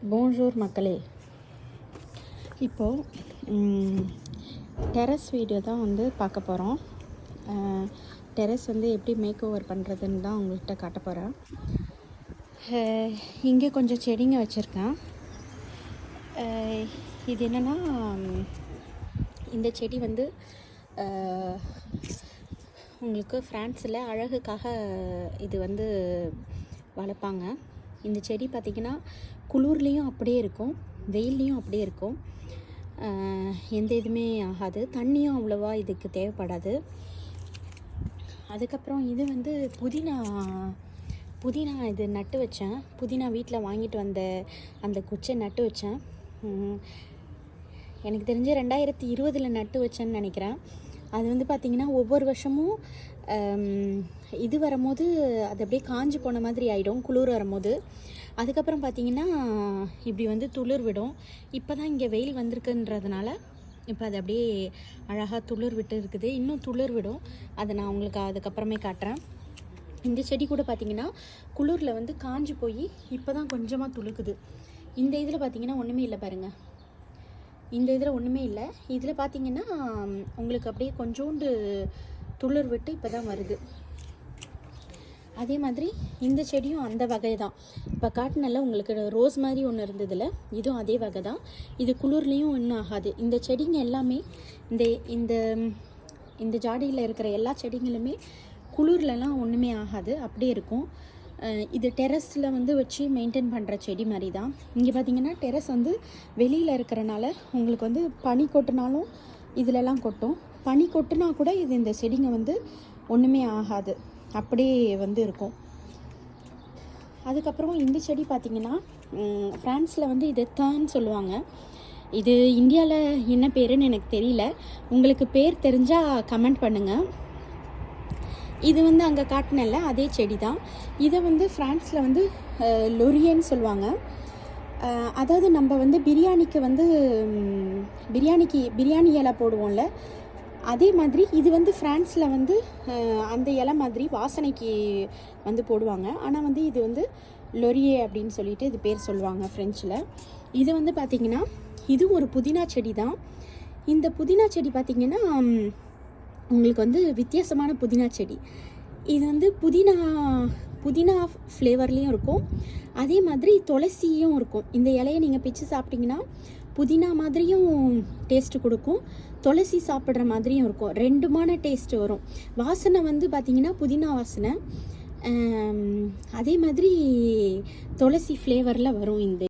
Bonjour மக்களே, இப்போது terrace video தான் வந்து பார்க்க போகிறோம். டெரஸ் வந்து எப்படி மேக் ஓவர் பண்ணுறதுன்னு தான் உங்கள்கிட்ட காட்ட போகிறேன். இங்கே கொஞ்சம் செடிங்க வச்சுருக்கேன். இது என்னென்னா, இந்த செடி வந்து உங்களுக்கு ஃப்ரான்ஸில் அழகுக்காக இது வந்து வளர்ப்பாங்க. இந்த செடி பார்த்திங்கன்னா குளிர்லேயும் அப்படியே இருக்கும், வெயில்லையும் அப்படியே இருக்கும். எந்த இதுவுமே ஆகாது. தண்ணியும் அவ்வளோவா இதுக்கு தேவைப்படாது. அதுக்கப்புறம் இது வந்து புதினா இது நட்டு வச்சேன். புதினா வீட்டில் வாங்கிட்டு வந்த அந்த குச்சை நட்டு வச்சேன். எனக்கு தெரிஞ்சு 2020 நட்டு வச்சேன்னு நினைக்கிறேன். அது வந்து பார்த்திங்கன்னா ஒவ்வொரு வருஷமும் இது வரும்போது அது அப்படியே காஞ்சி போன மாதிரி ஆகிடும் குளிர் வரும்போது. அதுக்கப்புறம் பார்த்திங்கன்னா இப்படி வந்து துளிர் விடும். இப்போ தான் இங்கே வெயில் வந்திருக்குன்றதுனால இப்போ அது அப்படியே அழகாக துளிர் விட்டு இருக்குது. இன்னும் துளிர் விடும். அதை நான் உங்களுக்கு அதுக்கப்புறமே காட்டுறேன். இந்த செடி கூட பார்த்திங்கன்னா குளிரில் வந்து காஞ்சி போய் இப்போ தான் கொஞ்சமாக துளுக்குது. இந்த இதில் பார்த்திங்கன்னா ஒன்றுமே இல்லை பாருங்கள். இந்த இதில் ஒன்றுமே இல்லை. இதில் பார்த்திங்கன்னா உங்களுக்கு அப்படியே கொஞ்சோண்டு துளிர் விட்டு இப்போ தான் வருது. அதே மாதிரி இந்த செடியும் அந்த வகை தான். இப்போ காட்டினல உங்களுக்கு ரோஸ் மாதிரி ஒன்று இருந்ததில்ல, இதுவும் அதே வகை தான். இது குளிர்லேயும் ஒன்றும் ஆகாது. இந்த செடிங்க எல்லாமே இந்த இந்த ஜாடியில் இருக்கிற எல்லா செடிங்களுமே குளிர்லலாம் ஒன்றுமே ஆகாது, அப்படியே இருக்கும். இது டெரஸில் வந்து வச்சு மெயின்டைன் பண்ணுற செடி மாதிரி தான். இங்கே பார்த்திங்கன்னா டெரஸ் வந்து வெளியில் இருக்கிறனால உங்களுக்கு வந்து பனி கொட்டினாலும் இதிலெல்லாம் கொட்டும். பனி கொட்டினா கூட இது இந்த செடிங்க வந்து ஒன்றுமே ஆகாது, அப்படியே வந்து இருக்கும். அதுக்கப்புறம் இந்த செடி பார்த்திங்கன்னா ஃப்ரான்ஸில் வந்து இது தான் சொல்லுவாங்க. இது இந்தியாவில் என்ன பேருன்னு எனக்கு தெரியல. உங்களுக்கு பேர் தெரிஞ்சால் கமெண்ட் பண்ணுங்கள். இது வந்து அங்கே காட்டினல அதே செடி தான். இதை வந்து ஃப்ரான்ஸில் வந்து லொரியேன்னு சொல்லுவாங்க. அதாவது நம்ம வந்து பிரியாணிக்கு வந்து பிரியாணி இலை போடுவோம்ல, அதே மாதிரி இது வந்து ஃப்ரான்ஸில் வந்து அந்த இலை மாதிரி வாசனைக்கு வந்து போடுவாங்க. ஆனால் வந்து இது வந்து லொரியே அப்படின்னு சொல்லிட்டு இது பேர் சொல்லுவாங்க ஃப்ரெஞ்சில். இது வந்து பார்த்திங்கன்னா இது ஒரு புதினா செடி தான். இந்த புதினா செடி பார்த்திங்கன்னா உங்களுக்கு வந்து வித்தியாசமான புதினா செடி. இது வந்து புதினா ஃப்ளேவர்லேயும் இருக்கும், அதே மாதிரி துளசியும் இருக்கும். இந்த இலையை நீங்கள் பிச்சு சாப்பிட்டிங்கன்னா புதினா மாதிரியும் டேஸ்ட்டு கொடுக்கும், துளசி சாப்பிட்ற மாதிரியும் இருக்கும். ரெண்டுமான டேஸ்ட்டு வரும். வாசனை வந்து பார்த்திங்கன்னா புதினா வாசனை, அதே மாதிரி துளசி ஃப்ளேவரில் வரும் இந்த